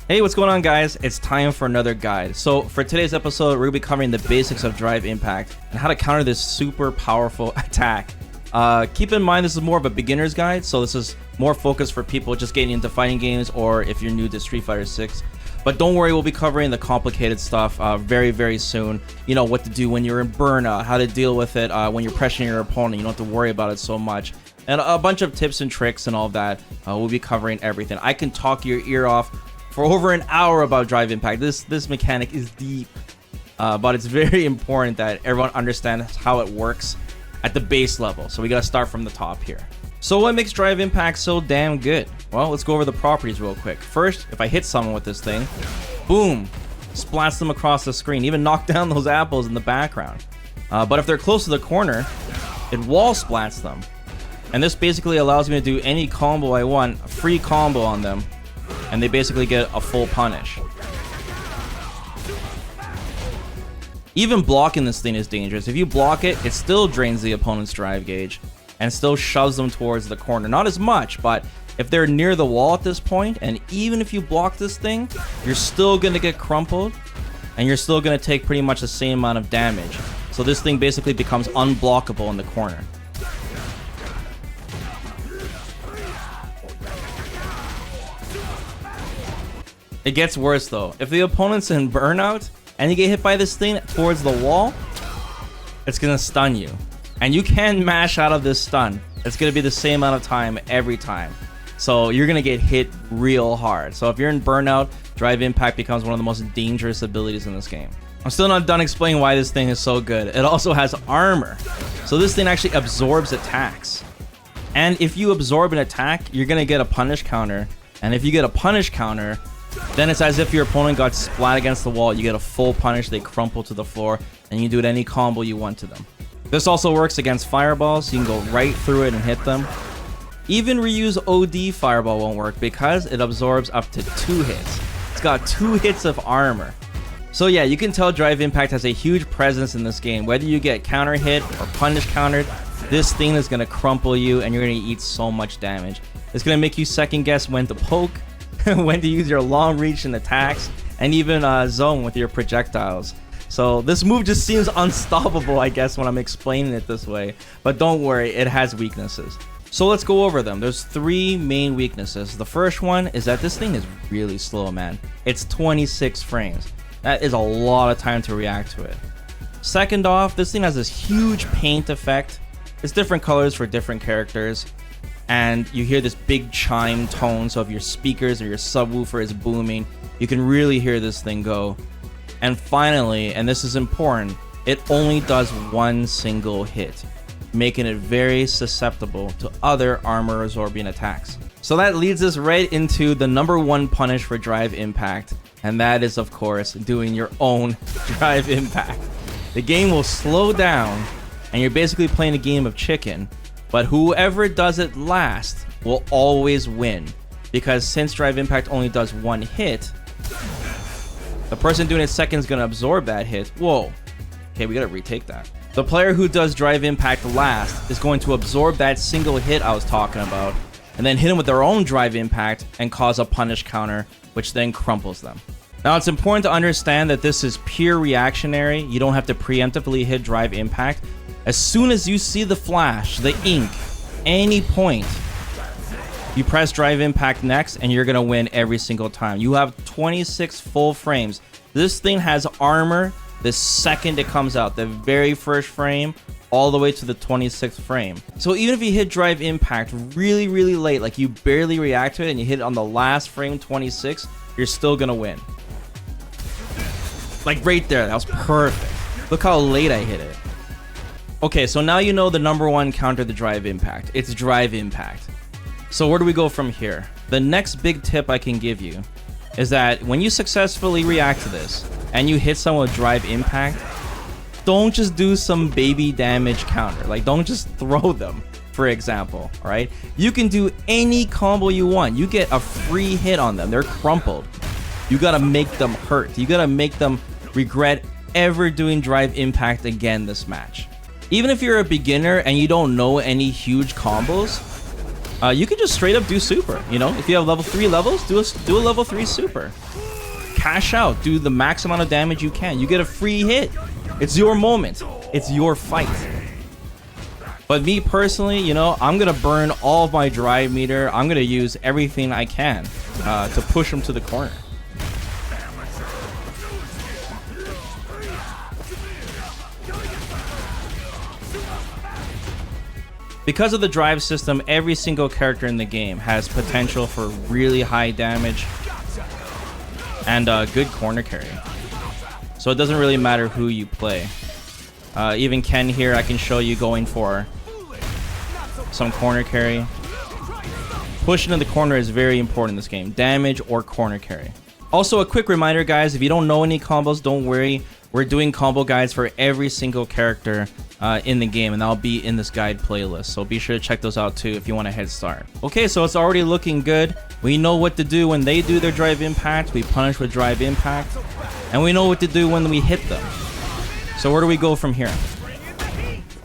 Hey, what's going on, guys? It's time for another guide. So for today's episode, we're gonna be covering the basics of Drive Impact and how to counter this super powerful attack. Keep in mind this is more of a beginner's guide, so this is more focused for people just getting into fighting games or if you're new to Street Fighter 6. But don't worry, we'll be covering the complicated stuff very soon. You know, what to do when you're in burnout, how to deal with it when you're pressuring your opponent. You don't have to worry about it so much. And a bunch of tips and tricks and all of that. We'll be covering everything. I can talk your ear off for over an hour about Drive Impact. This mechanic is deep, but it's very important that everyone understands how it works at the base level. So we gotta start from the top here. So what makes Drive Impact so damn good? Well, let's go over the properties real quick. First, if I hit someone with this thing, boom, splats them across the screen, even knock down those apples in the background. But if they're close to the corner, it wall splats them. And this basically allows me to do any combo I want, a free combo on them, and they basically get a full punish. Even blocking this thing is dangerous. If you block it, it still drains the opponent's drive gauge and still shoves them towards the corner. Not as much, but if they're near the wall at this point, and even if you block this thing, you're still gonna get crumpled and you're still gonna take pretty much the same amount of damage. So this thing basically becomes unblockable in the corner. It gets worse though. If the opponent's in burnout and you get hit by this thing towards the wall, it's gonna stun you. And you can mash out of this stun. It's gonna be the same amount of time every time. So you're gonna get hit real hard. So if you're in burnout, Drive Impact becomes one of the most dangerous abilities in this game. I'm still not done explaining why this thing is so good. It also has armor. So this thing actually absorbs attacks. And if you absorb an attack, you're gonna get a punish counter. And if you get a punish counter, then it's as if your opponent got splat against the wall. You get a full punish, they crumple to the floor, and you do it any combo you want to them. This also works against fireballs, so you can go right through it and hit them. Even Ryu's OD fireball won't work because it absorbs up to 2 hits. It's got 2 hits of armor. So yeah, you can tell Drive Impact has a huge presence in this game. Whether you get counter hit or punish countered, this thing is gonna crumple you and you're gonna eat so much damage. It's gonna make you second guess when to poke, when to use your long reach and attacks, and even zone with your projectiles. So this move just seems unstoppable, I guess, when I'm explaining it this way. But don't worry, it has weaknesses. So let's go over them. There's 3 main weaknesses. The first one is that this thing is really slow, man. It's 26 frames. That is a lot of time to react to it. Second off, this thing has this huge paint effect. It's different colors for different characters. And you hear this big chime tone, so if your speakers or your subwoofer is booming, you can really hear this thing go. And finally, and this is important, it only does 1 single hit, making it very susceptible to other armor absorbing attacks. So that leads us right into the number 1 punish for Drive Impact, and that is, of course, doing your own Drive Impact. The game will slow down, and you're basically playing a game of chicken. But whoever does it last will always win. Because since Drive Impact only does 1 hit, the person doing it second is going to absorb that hit. Whoa. Okay, we got to retake that. The player who does Drive Impact last is going to absorb that single hit I was talking about, and then hit them with their own Drive Impact and cause a punish counter, which then crumples them. Now, it's important to understand that this is pure reactionary. You don't have to preemptively hit Drive Impact. As soon as you see the flash, the ink, any point, you press Drive Impact next and you're gonna win every single time. You have 26 full frames. This thing has armor the second it comes out, the very first frame all the way to the 26th frame. So even if you hit Drive Impact really late, like you barely react to it and you hit it on the last frame, 26, you're still gonna win. Like right there, that was perfect. Look how late I hit it. Okay, so now you know the number 1 counter to Drive Impact. It's Drive Impact. So where do we go from here? The next big tip I can give you is that when you successfully react to this and you hit someone with Drive Impact, don't just do some baby damage counter. Like, don't just throw them, for example, all right? You can do any combo you want. You get a free hit on them. They're crumpled. You gotta make them hurt. You gotta make them regret ever doing Drive Impact again this match. Even if you're a beginner and you don't know any huge combos, you could just straight up do super. You know, if you have level 3 levels, do a level 3 super. Cash out, do the max amount of damage you can. You get a free hit. It's your moment. It's your fight. But me personally, you know, I'm gonna burn all of my drive meter. I'm gonna use everything I can to push him to the corner. Because of the drive system, every single character in the game has potential for really high damage and good corner carry. So it doesn't really matter who you play. Even Ken here, I can show you going for some corner carry. Pushing in the corner is very important in this game. Damage or corner carry. Also, a quick reminder, guys, if you don't know any combos, don't worry. We're doing combo guides for every single character in the game, and that'll be in this guide playlist. So be sure to check those out too if you want a head start. Okay, so it's already looking good. We know what to do when they do their drive impact. We punish with drive impact. And we know what to do when we hit them. So where do we go from here?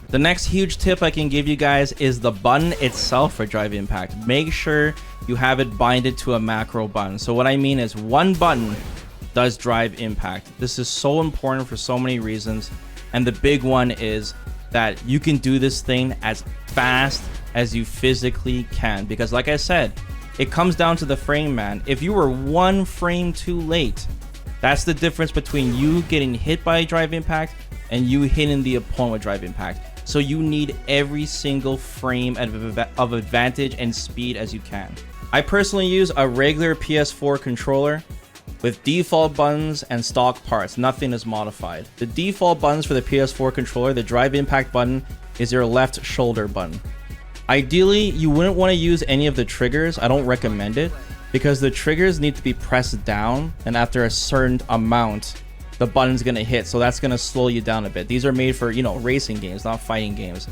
The next huge tip I can give you guys is the button itself for drive impact. Make sure you have it binded to a macro button. So what I mean is one button does drive impact. This is so important for so many reasons. And the big one is that you can do this thing as fast as you physically can. Because like I said, it comes down to the frame, man. If you were 1 frame too late, that's the difference between you getting hit by drive impact and you hitting the opponent with drive impact. So you need every single frame of advantage and speed as you can. I personally use a regular PS4 controller with default buttons and stock parts. Nothing is modified. The default buttons for the PS4 controller, the drive impact button is your left shoulder button. Ideally, you wouldn't want to use any of the triggers. I don't recommend it because the triggers need to be pressed down, and after a certain amount, the button's gonna hit. So that's gonna slow you down a bit. These are made for, you know, racing games, not fighting games.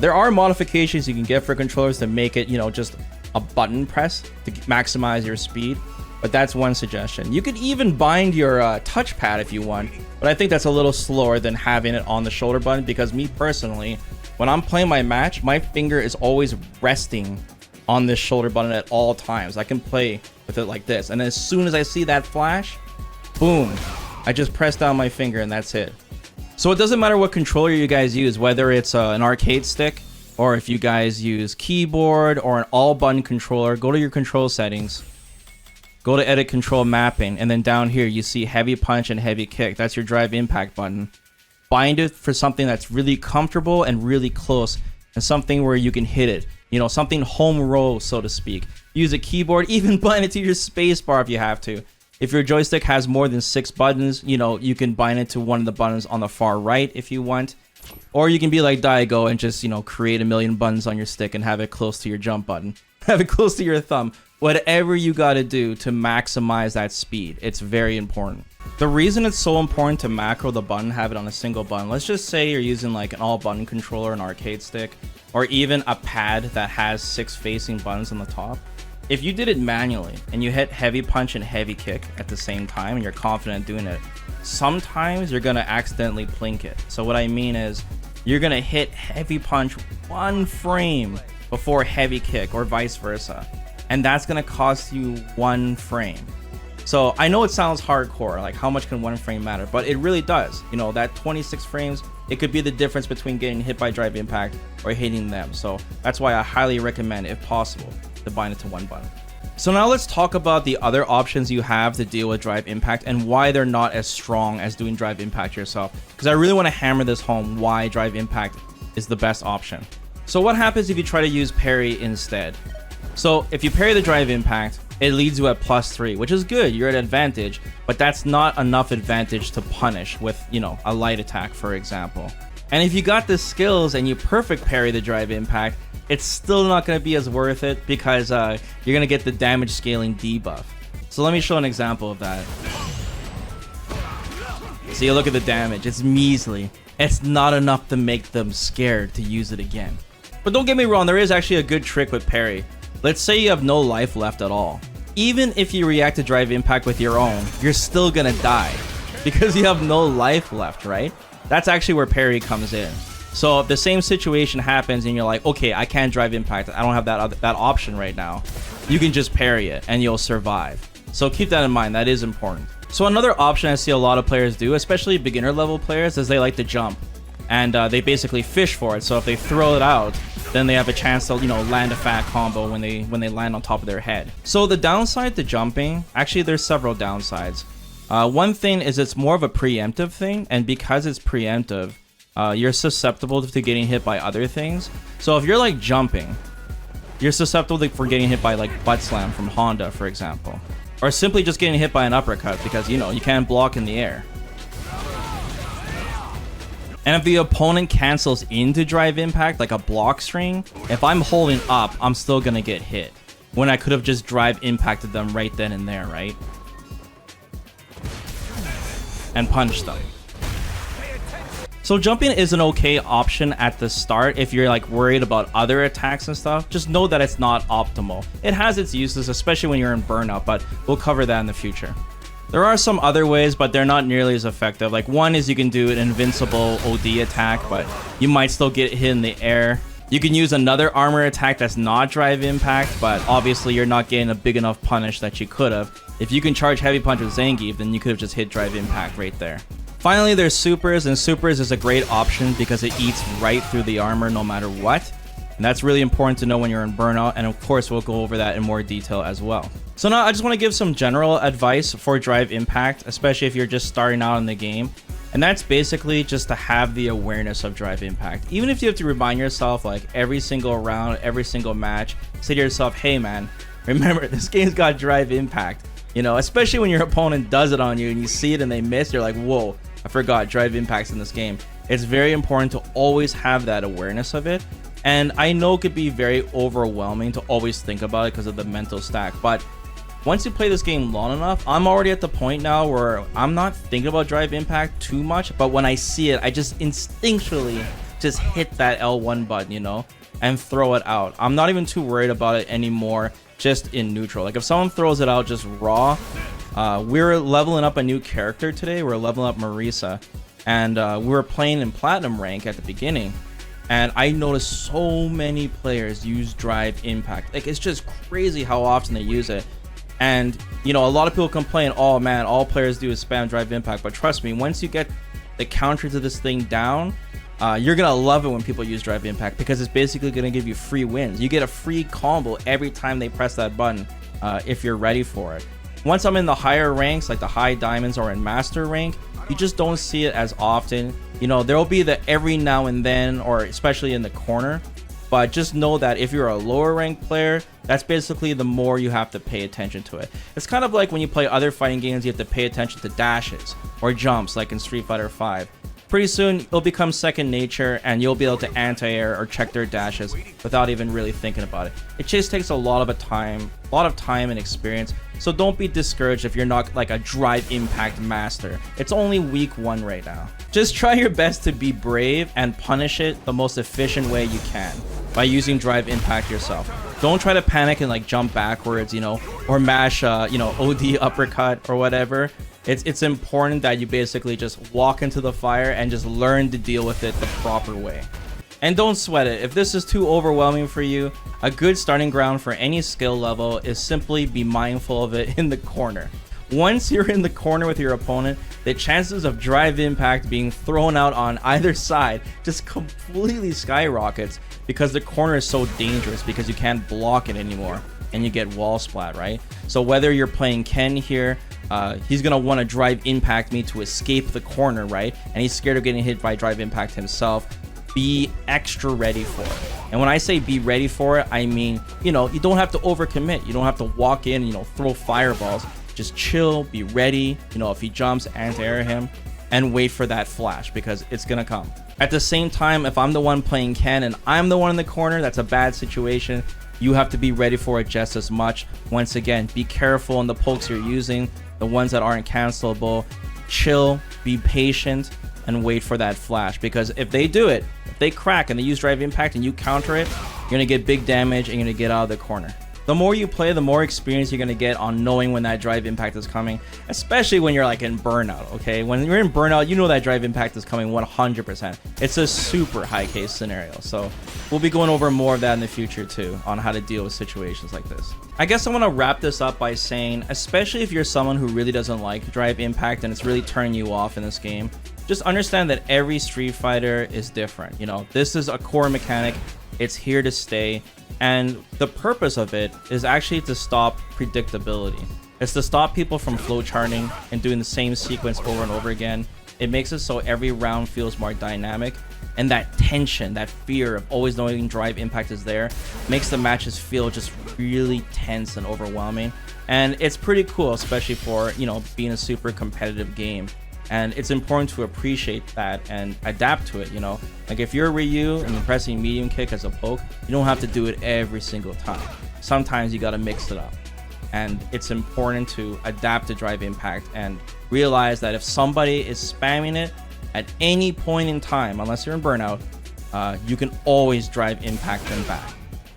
There are modifications you can get for controllers to make it, you know, just a button press to maximize your speed. But that's one suggestion. You could even bind your touchpad if you want, but I think that's a little slower than having it on the shoulder button, because me personally, when I'm playing my match, my finger is always resting on this shoulder button at all times. I can play with it like this, and as soon as I see that flash, boom, I just press down my finger and that's it. So it doesn't matter what controller you guys use, whether it's an arcade stick or if you guys use keyboard or an all button controller. Go to your control settings, go to edit control mapping, and then down here you see heavy punch and heavy kick. That's your drive impact button. Bind it for something that's really comfortable and really close, and something where you can hit it, you know, something home row, so to speak. Use a keyboard, even bind it to your space bar if you have to. If your joystick has more than 6 buttons, you know, you can bind it to one of the buttons on the far right if you want. Or you can be like Daigo and just, you know, create a million buttons on your stick and have it close to your jump button. Have it close to your thumb. Whatever you got to do to maximize that speed. It's very important. The reason it's so important to macro the button, have it on a single button. Let's just say you're using like an all button controller, an arcade stick, or even a pad that has 6 facing buttons on the top. If you did it manually and you hit heavy punch and heavy kick at the same time and you're confident doing it, sometimes you're gonna accidentally plink it. So what I mean is you're gonna hit heavy punch 1 frame before heavy kick, or vice versa. And that's gonna cost you 1 frame. So I know it sounds hardcore, like how much can 1 frame matter? But it really does. You know, that 26 frames, it could be the difference between getting hit by drive impact or hitting them. So that's why I highly recommend, if possible, to bind it to 1 button. So now let's talk about the other options you have to deal with drive impact and why they're not as strong as doing drive impact yourself. Because I really want to hammer this home, why drive impact is the best option. So what happens if you try to use parry instead? So if you parry the drive impact, it leads you at +3, which is good. You're at advantage, but that's not enough advantage to punish with, you know, a light attack, for example. And if you got the skills and you perfect parry the drive impact, it's still not going to be as worth it because you're going to get the damage scaling debuff. So let me show an example of that. So you look at the damage, it's measly. It's not enough to make them scared to use it again. But don't get me wrong, there is actually a good trick with parry. Let's say you have no life left at all. Even if you react to drive impact with your own, you're still gonna die because you have no life left, right? That's actually where parry comes in. So if the same situation happens and you're like, okay, I can't drive impact, I don't have that option right now, you can just parry it and you'll survive. So keep that in mind, that is important. So another option I see a lot of players do, especially beginner level players, is they like to jump. And they basically fish for it. So if they throw it out, then they have a chance to, land a fat combo when they land on top of their head. So the downside to jumping, actually there's several downsides. One thing is it's more of a preemptive thing, and because it's preemptive, you're susceptible to getting hit by other things. So if you're like jumping, you're susceptible for getting hit by like butt slam from Honda, for example, or simply just getting hit by an uppercut because you can't block in the air. And if the opponent cancels into drive impact like a block string, if I'm holding up, I'm still gonna get hit when I could have just drive impacted them right then and there, right? And punched them. So jumping is an okay option at the start if you're like worried about other attacks and stuff. Just know that it's not optimal. It has its uses, especially when you're in burnout, but we'll cover that in the future. There are some other ways, but they're not nearly as effective. Like one is you can do an invincible OD attack, but you might still get hit in the air. You can use another armor attack that's not drive impact, but obviously you're not getting a big enough punish that you could have. If you can charge heavy punch with Zangief, then you could have just hit drive impact right there. Finally, there's supers, and supers is a great option because it eats right through the armor no matter what. And that's really important to know when you're in burnout, and of course we'll go over that in more detail as well. So now I just want to give some general advice for drive impact, especially if you're just starting out in the game. And that's basically just to have the awareness of drive impact. Even if you have to remind yourself like every single round, every single match, say to yourself, hey man, remember this game's got drive impact. Especially when your opponent does it on you and you see it and they miss, you're like, whoa, I forgot drive impacts in this game. It's very important to always have that awareness of it. And I know it could be very overwhelming to always think about it because of the mental stack, but once you play this game long enough, I'm already at the point now where I'm not thinking about drive impact too much, but when I see it, I just instinctually just hit that L1 button, and throw it out. I'm not even too worried about it anymore, just in neutral. Like if someone throws it out just raw, we're leveling up a new character today. We're leveling up Marisa, and we were playing in platinum rank at the beginning. And I noticed so many players use drive impact. Like it's just crazy how often they use it. And a lot of people complain, oh man, all players do is spam drive impact. But trust me, once you get the counter to this thing down, you're gonna love it when people use drive impact because it's basically gonna give you free wins. You get a free combo every time they press that button if you're ready for it. Once I'm in the higher ranks, like the high diamonds or in master rank, you just don't see it as often. There'll be the every now and then, or especially in the corner. But just know that if you're a lower ranked player, that's basically the more you have to pay attention to it. It's kind of like when you play other fighting games, you have to pay attention to dashes or jumps like in Street Fighter V. Pretty soon, it'll become second nature and you'll be able to anti-air or check their dashes without even really thinking about it. It just takes a lot of time and experience. So don't be discouraged if you're not like a drive impact master. It's only week 1 right now. Just try your best to be brave and punish it the most efficient way you can by using drive impact yourself. Don't try to panic and like jump backwards, or mash, OD uppercut or whatever. It's important that you basically just walk into the fire and just learn to deal with it the proper way. And don't sweat it. If this is too overwhelming for you, a good starting ground for any skill level is simply be mindful of it in the corner. Once you're in the corner with your opponent, the chances of drive impact being thrown out on either side just completely skyrockets because the corner is so dangerous because you can't block it anymore and you get wall splat, right? So whether you're playing Ken here, he's gonna want to drive impact me to escape the corner, right? And he's scared of getting hit by drive impact himself. Be extra ready for it. And when I say be ready for it, I mean, you don't have to overcommit. You don't have to walk in, throw fireballs. Just chill, be ready. If he jumps, anti-air him and wait for that flash because it's gonna come. At the same time, if I'm the one playing Ken and I'm the one in the corner, that's a bad situation. You have to be ready for it just as much. Once again, be careful on the pokes you're using, the ones that aren't cancelable. Chill, be patient, and wait for that flash because if they do it, if they crack and they use drive impact and you counter it, you're gonna get big damage and you're gonna get out of the corner. The more you play, the more experience you're gonna get on knowing when that drive impact is coming, especially when you're like in burnout, okay? When you're in burnout, you know that drive impact is coming 100%. It's a super high case scenario. So we'll be going over more of that in the future too, on how to deal with situations like this. I guess I wanna wrap this up by saying, especially if you're someone who really doesn't like drive impact and it's really turning you off in this game, just understand that every Street Fighter is different. You know, this is a core mechanic. It's here to stay. And the purpose of it is actually to stop predictability. It's to stop people from flowcharting and doing the same sequence over and over again. It makes it so every round feels more dynamic. And that tension, that fear of always knowing drive impact is there, makes the matches feel just really tense and overwhelming. And it's pretty cool, especially for, you know, being a super competitive game. And it's important to appreciate that and adapt to it, you know? Like if you're Ryu and you're pressing medium kick as a poke, you don't have to do it every single time. Sometimes you gotta mix it up. And it's important to adapt to drive impact and realize that if somebody is spamming it at any point in time, unless you're in burnout, you can always drive impact them back.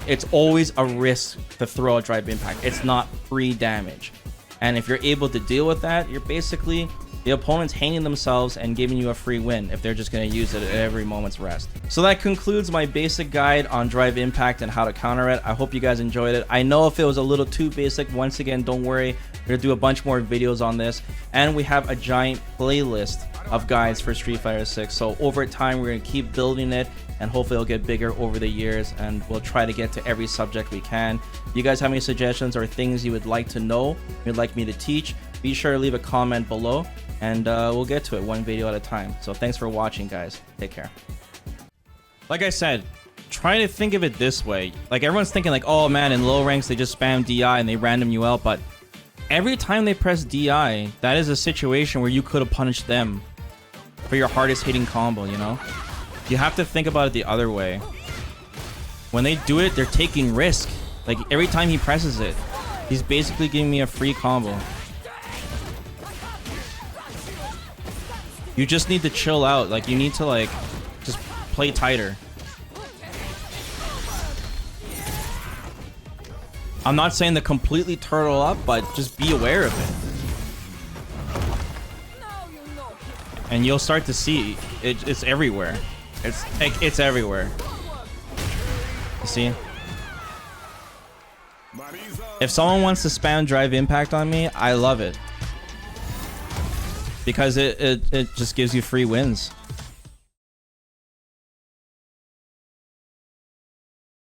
It's always a risk to throw a drive impact. It's not free damage. And if you're able to deal with that, you're basically the opponent's hanging themselves and giving you a free win if they're just going to use it at every moment's rest. So that concludes my basic guide on drive impact and how to counter it. I hope you guys enjoyed it. I know if it was a little too basic, once again, don't worry. We're going to do a bunch more videos on this. And we have a giant playlist of guides for Street Fighter 6. So over time, we're going to keep building it. And hopefully it'll get bigger over the years. And we'll try to get to every subject we can. If you guys have any suggestions or things you would like to know, you'd like me to teach, be sure to leave a comment below. And we'll get to it one video at a time. So thanks for watching, guys. Take care. Like I said, try to think of it this way. Like everyone's thinking like, oh man, in low ranks, they just spam DI and they random you out. But every time they press DI, that is a situation where you could have punished them for your hardest hitting combo, you know? You have to think about it the other way. When they do it, they're taking risk. Like every time he presses it, he's basically giving me a free combo. You just need to chill out. Like you need to like just play tighter. I'm not saying to completely turtle up, but just be aware of it. And you'll start to see it's everywhere. It's everywhere. You see? If someone wants to spam drive impact on me, I love it. Because it just gives you free wins.